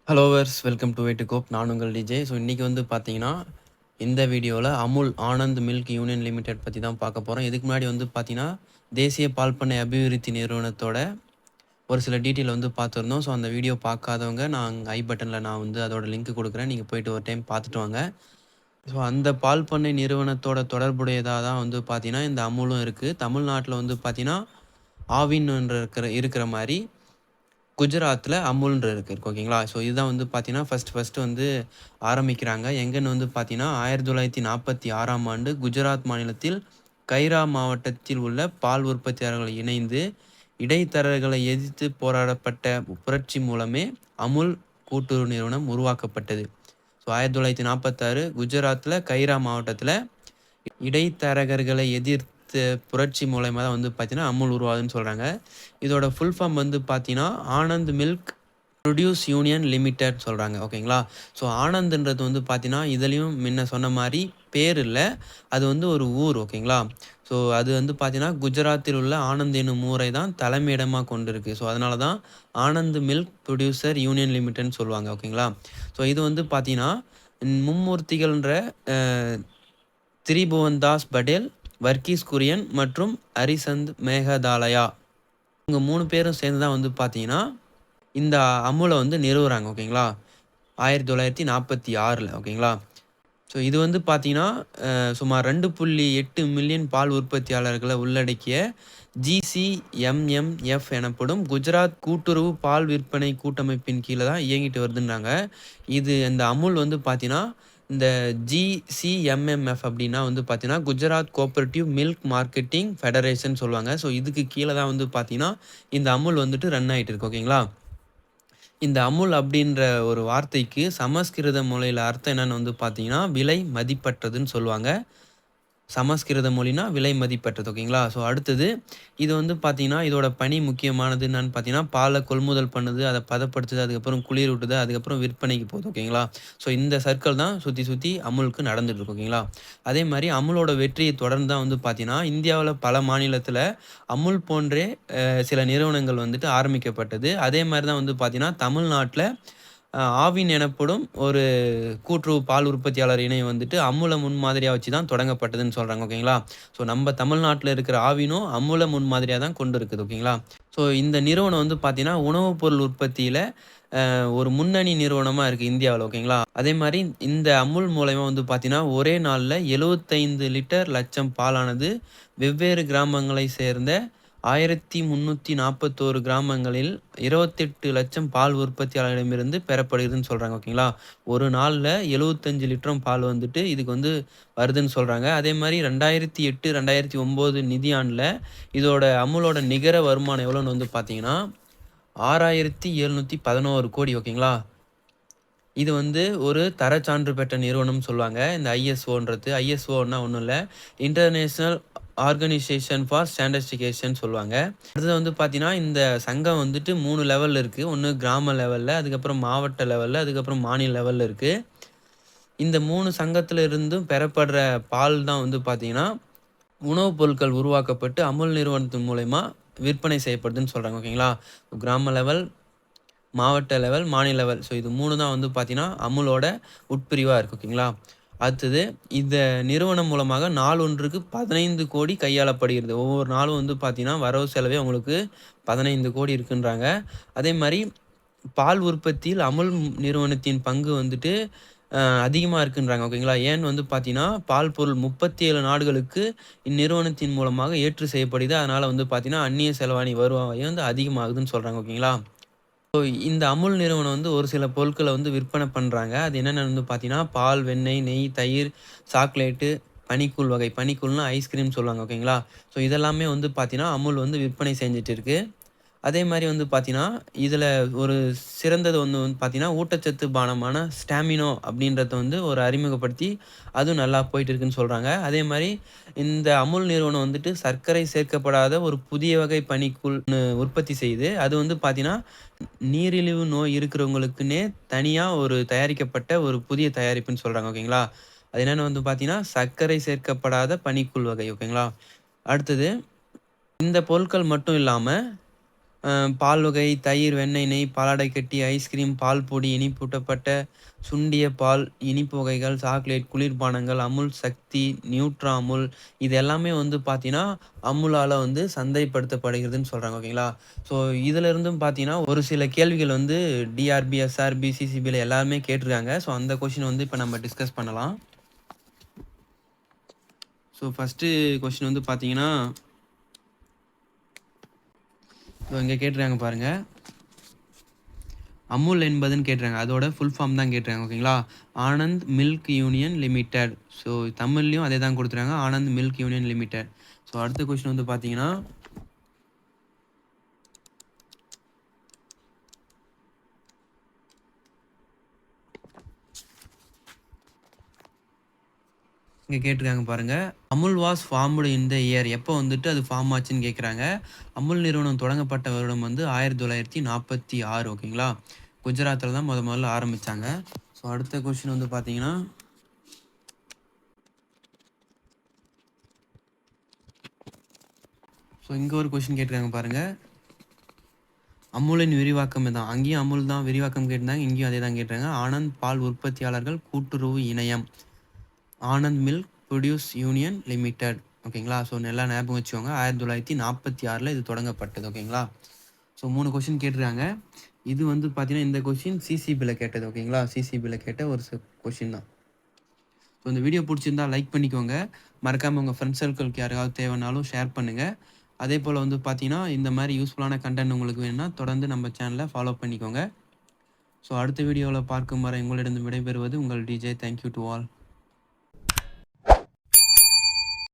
ஹலோவர்ஸ் welcome to way to cope. நான் உங்கள் DJ. So இன்றைக்கி வந்து பார்த்தீங்கன்னா இந்த வீடியோவில் Amul Anand milk union limited பற்றி தான் பார்க்க போகிறோம். இதுக்கு முன்னாடி வந்து பார்த்தீங்கன்னா தேசிய பால் பண்ணை அபிவிருத்தி நிறுவனத்தோட ஒரு சில டீட்டெயில் வந்து பார்த்துருந்தோம். ஸோ அந்த வீடியோ பார்க்காதவங்க நான் ஐ பட்டனில் நான் வந்து அதோட லிங்க் கொடுக்குறேன். நீங்கள் போய்ட்டு ஒரு டைம் பார்த்துட்டு வாங்க. ஸோ அந்த பால் பண்ணை நிறுவனத்தோட தொடர்புடையதாக தான் வந்து பார்த்தீங்கன்னா இந்த அமுலும் இருக்குது. தமிழ்நாட்டில் வந்து பார்த்தீங்கன்னா ஆவின்னு இருக்கிற மாதிரி குஜராத்தில் அமுல்ன்ற இருக்குது ஓகேங்களா. ஸோ இதுதான் வந்து பார்த்தீங்கன்னா ஃபஸ்ட்டு வந்து ஆரம்பிக்கிறாங்க. எங்கன்னு வந்து பார்த்தீங்கன்னா 1946ஆம் ஆண்டு குஜராத் மாநிலத்தில் கைரா மாவட்டத்தில் உள்ள பால் உற்பத்தியாளர்கள் இணைந்து இடைத்தரகர்களை எதிர்த்து போராடப்பட்ட புரட்சி மூலமே அமுல் கூட்டுறவு நிறுவனம் உருவாக்கப்பட்டது. ஸோ 1946 குஜராத்தில் கைரா மாவட்டத்தில் இடைத்தரகர்களை எதிர்த்து புரட்சி மூலயமா தான் வந்து பார்த்தீங்கன்னா அமுல் உருவாகுதுன்னு சொல்கிறாங்க. இதோட ஃபுல் ஃபார்ம் வந்து பார்த்தீங்கன்னா Anand milk produce union limited சொல்கிறாங்க ஓகேங்களா. ஸோ ஆனந்த்ன்றது வந்து பார்த்தீங்கன்னா இதுலேயும் முன்ன சொன்ன மாதிரி பேர் இல்லை, அது வந்து ஒரு ஊர் ஓகேங்களா. ஸோ அது வந்து பார்த்தீங்கன்னா குஜராத்தில் உள்ள ஆனந்த் என்னும் ஊரை தான் தலைமையிடமாக கொண்டு இருக்குது. ஸோ அதனால தான் ஆனந்த் மில்க் ப்ரொடியூசர் யூனியன் லிமிடெட்னு சொல்லுவாங்க ஓகேங்களா. ஸோ இது வந்து பார்த்தீங்கன்னா மும்மூர்த்திகள்ன்ற திரிபுவன் தாஸ் படேல், வர்கீஸ் குரியன் மற்றும் ஹரிசந்த் மேகதாலயா இவங்க 3 பேரும் சேர்ந்து தான் வந்து பார்த்தீங்கன்னா இந்த அமுலை வந்து நிறுவுறாங்க ஓகேங்களா 1946 ஓகேங்களா. ஸோ இது வந்து பார்த்தீங்கன்னா சுமார் 2.8 மில்லியன் பால் உற்பத்தியாளர்களை உள்ளடக்கிய GCMMF எனப்படும் குஜராத் கூட்டுறவு பால் விற்பனை கூட்டமைப்பின் கீழே தான் இயங்கிட்டு வருதுன்றாங்க. இது இந்த அமுல் வந்து பார்த்தீங்கன்னா இந்த GCMMF அப்படின்னா வந்து பார்த்தீங்கன்னா Gujarat cooperative milk marketing federation சொல்லுவாங்க. ஸோ இதுக்கு கீழே தான் வந்து பார்த்தீங்கன்னா இந்த அமுல் வந்துட்டு ரன் ஆகிட்டு இருக்கு ஓகேங்களா. இந்த அமுல் அப்படின்ற ஒரு வார்த்தைக்கு சமஸ்கிருத மொழியில் அர்த்தம் என்னென்னு வந்து பார்த்தீங்கன்னா விலை மதிப்பற்றதுன்னு சொல்லுவாங்க. சமஸ்கிருத மொழினா விலை மதிப்பற்றது ஓகேங்களா. ஸோ அடுத்தது இது வந்து பார்த்தீங்கன்னா இதோட பணி முக்கியமானது என்னன்னு பார்த்தீங்கன்னா பாலை கொள்முதல் பண்ணுது, அதை பதப்படுத்துது, அதுக்கப்புறம் குளிர் விட்டுது, அதுக்கப்புறம் விற்பனைக்கு போகுது ஓகேங்களா. ஸோ இந்த சர்க்கிள் தான் சுற்றி அமுலுக்கு நடந்துட்டு இருக்கு ஓகேங்களா. அதே மாதிரி அமுலோட வெற்றியை தொடர்ந்து தான் வந்து பார்த்தீங்கன்னா இந்தியாவில் பல மாநிலத்தில் அமுல் போன்றே சில நிறுவனங்கள் வந்துட்டு ஆரம்பிக்கப்பட்டது. அதே மாதிரி தான் வந்து பார்த்தீங்கன்னா தமிழ்நாட்டில் ஆவின் எனப்படும் ஒரு கூட்டுறவு பால் உற்பத்தியாளர் இணையம் வந்துட்டு அமுல முன்மாதிரியாக வச்சு தான் தொடங்கப்பட்டதுன்னு சொல்கிறாங்க ஓகேங்களா. ஸோ நம்ம தமிழ்நாட்டில் இருக்கிற ஆவினும் அமுல முன்மாதிரியாக தான் கொண்டு இருக்குது ஓகேங்களா. ஸோ இந்த நிறுவனம் வந்து பார்த்தீங்கன்னா உணவுப் பொருள் உற்பத்தியில் ஒரு முன்னணி நிறுவனமாக இருக்குது இந்தியாவில் ஓகேங்களா. அதே மாதிரி இந்த அமுல் மூலயமா வந்து பார்த்தீங்கன்னா ஒரே நாளில் 75 லிட்டர் லட்சம் பாலானது வெவ்வேறு கிராமங்களை சேர்ந்த 1341 கிராமங்களில் 28 லட்சம் பால் உற்பத்தியாளர்களிடமிருந்து பெறப்படுகிறதுன்னு சொல்கிறாங்க ஓகேங்களா. ஒரு நாளில் 75 லிட்டரும் பால் வந்துட்டு இதுக்கு வந்து வருதுன்னு சொல்கிறாங்க. அதே மாதிரி 2008 2009 நிதியாண்டில் இதோட அமுலோட நிகர வருமானம் எவ்வளோன்னு வந்து பார்த்தீங்கன்னா 6711 கோடி ஓகேங்களா. இது வந்து ஒரு தரச்சான்று பெற்ற நிறுவனம் சொல்லுவாங்க. இந்த ஐஎஸ்ஓன்னா ஒன்றும் இல்லை, இன்டர்நேஷ்னல் ஆர்கனைசேஷன் ஃபார் ஸ்டாண்டர்டிஃபிகேஷன் சொல்லுவாங்க. அடுத்தது வந்து பார்த்தீங்கன்னா இந்த சங்கம் வந்துட்டு 3 லெவலில் இருக்குது. ஒன்று கிராம லெவலில், அதுக்கப்புறம் மாவட்ட லெவலில், அதுக்கப்புறம் மாநில லெவலில் இருக்குது. இந்த 3 சங்கத்தில் இருந்தும் பெறப்படுற பால் தான் வந்து பார்த்தீங்கன்னா உணவுப் பொருட்கள் உருவாக்கப்பட்டு அமுல் நிறுவனத்தின் மூலயமா விற்பனை செய்யப்படுதுன்னு சொல்கிறாங்க ஓகேங்களா. கிராம லெவல், மாவட்ட லெவல், மாநில லெவல், ஸோ இது 3 தான் வந்து பார்த்தீங்கன்னா அமுலோட உட்பிரிவாக இருக்குது ஓகேங்களா. அடுத்தது இந்த நிறுவனம் மூலமாக நாள் ஒன்றுக்கு 15 கோடி கையாளப்படுகிறது. ஒவ்வொரு நாளும் வந்து பார்த்தீங்கன்னா வரவு செலவே உங்களுக்கு 15 கோடி இருக்குன்றாங்க. அதே மாதிரி பால் உற்பத்தியில் அமுல் நிறுவனத்தின் பங்கு வந்துட்டு அதிகமாக இருக்குன்றாங்க ஓகேங்களா. ஏன்னு வந்து பார்த்தீங்கன்னா பால் பொருள் 37 நாடுகளுக்கு இந்நிறுவனத்தின் மூலமாக ஏற்று செய்யப்படுது. அதனால் வந்து பார்த்தீங்கன்னா அந்நிய செலவாணி வருவாய் வந்து அதிகமாகுதுன்னு சொல்கிறாங்க ஓகேங்களா. ஸோ இந்த அமுல் நிறுவனம் வந்து ஒரு சில பொருட்களை வந்து விற்பனை பண்ணுறாங்க. அது என்னென்னு வந்து பார்த்தீங்கன்னா பால், வெண்ணெய், நெய், தயிர், சாக்லேட்டு, பனிக்கூழ் வகை. பனிக்கூழ்னா ஐஸ்கிரீம் சொல்லுவாங்க ஓகேங்களா. ஸோ இதெல்லாமே வந்து பார்த்தீங்கன்னா அமுல் வந்து விற்பனை செஞ்சுட்டு இருக்குது. அதே மாதிரி வந்து பார்த்தீங்கன்னா இதில் ஒரு சிறந்தது வந்து பார்த்தீங்கன்னா ஊட்டச்சத்து பானமான ஸ்டாமினோ அப்படின்றத வந்து ஒரு அறிமுகப்படுத்தி அதுவும் நல்லா போயிட்டு இருக்குன்னு சொல்கிறாங்க. அதே மாதிரி இந்த அமுல் நிறுவனம் வந்துட்டு சர்க்கரை சேர்க்கப்படாத ஒரு புதிய வகை பனிக்கூழ் உற்பத்தி செய்யுது. அது வந்து பார்த்தீங்கன்னா நீரிழிவு நோய் இருக்கிறவங்களுக்குன்னே தனியாக ஒரு தயாரிக்கப்பட்ட ஒரு புதிய தயாரிப்புன்னு சொல்கிறாங்க ஓகேங்களா. அது என்னென்னு வந்து பார்த்தீங்கன்னா சர்க்கரை சேர்க்கப்படாத பனிக்கூழ் வகை ஓகேங்களா. அடுத்தது இந்த பொருட்கள் மட்டும் இல்லாமல் பால் வகை, தயிர், வெண்ணெய், நெய், பாலாடை கட்டி, ஐஸ்கிரீம், பால் பொடி, இனிப்பூட்டப்பட்ட சுண்டிய பால், இனிப்பு வகைகள், சாக்லேட், குளிர்பானங்கள், அமுல் சக்தி, நியூட்ரா அமுல் இது எல்லாமே வந்து பார்த்தீங்கன்னா, அமுலால வந்து சந்தைப்படுத்தப்படுகிறதுன்னு சொல்றாங்க. ஓகேங்களா? ஸோ இதுல இருந்தும் பார்த்தீங்கன்னா, ஒரு சில கேள்விகள் வந்து டிஆர்பி, எஸ்ஆர்பி, சிசிபில எல்லாருமே கேட்டிருக்காங்க. ஸோ அந்த கொஸ்டின் வந்து இப்ப நம்ம டிஸ்கஸ் பண்ணலாம். ஸோ ஃபர்ஸ்ட்டு கொஸ்டின் வந்து பார்த்தீங்கன்னா, இங்க கேட்டிருக்காங்க பாருங்க. அமுல் என்பதுன்னு கேட்டிருக்காங்க. அதோட ஃபுல் ஃபார்ம் தான் கேட்டிருக்காங்க. ஓகேங்களா? Anand milk union limited. So தமிழ்லயும் அதே தான் குடுத்துருக்காங்க. Anand milk union limited. So அடுத்த கொஸ்டின் வந்து பார்த்தீங்கன்னா, இங்க கேட்டிருக்காங்க பாருங்க. Amul was formed in the year. எப்போ வந்துட்டு அது ஃபார்ம் ஆச்சுன்னு கேட்குறாங்க. அமுல் நிறுவனம் தொடங்கப்பட்ட வருடம் வந்து 1946. ஓகேங்களா? குஜராத்தில் தான் முதல்ல ஆரம்பிச்சாங்க. ஸோ அடுத்த கொஸ்டின் வந்து பார்த்தீங்கன்னா, ஸோ இங்க ஒரு கொஸ்டின் கேட்டிருக்காங்க பாருங்க. அமுலின் விரிவாக்கம் தான். அங்கேயும் அமுல் தான் விரிவாக்கம் கேட்டிருந்தாங்க. இங்கேயும் அதே தான் கேட்டிருக்காங்க. ஆனந்த் பால் உற்பத்தியாளர்கள் கூட்டுறவு இணையம். Anand milk produce union limited. ஓகேங்களா? ஸோ நல்லா ஞாபகம் வச்சுக்கோங்க. 1946 இது தொடங்கப்பட்டது. ஓகேங்களா? ஸோ 3 கொஸ்டின் கேட்டிருக்காங்க. இது வந்து பார்த்தீங்கன்னா, இந்த கொஸ்டின் சிசிபில கேட்டது. ஓகேங்களா? சிசிபில கேட்ட ஒரு கொஸ்டின் தான். ஸோ இந்த வீடியோ பிடிச்சிருந்தா லைக் பண்ணிக்கோங்க. மறக்காமல் உங்கள் ஃப்ரெண்ட்ஸ் சர்க்கிளுக்கு யாருக்காவது தேவைனாலும் ஷேர் பண்ணுங்கள். அதே போல் வந்து பார்த்தீங்கன்னா, இந்த மாதிரி யூஸ்ஃபுல்லான கண்டென்ட் உங்களுக்கு வேணும்னா தொடர்ந்து நம்ம சேனலை ஃபாலோ பண்ணிக்கோங்க. ஸோ அடுத்த வீடியோவில் பார்க்கும் வரை உங்களிடம் விடைபெறுவது உங்கள் டிஜே. Thank you to all.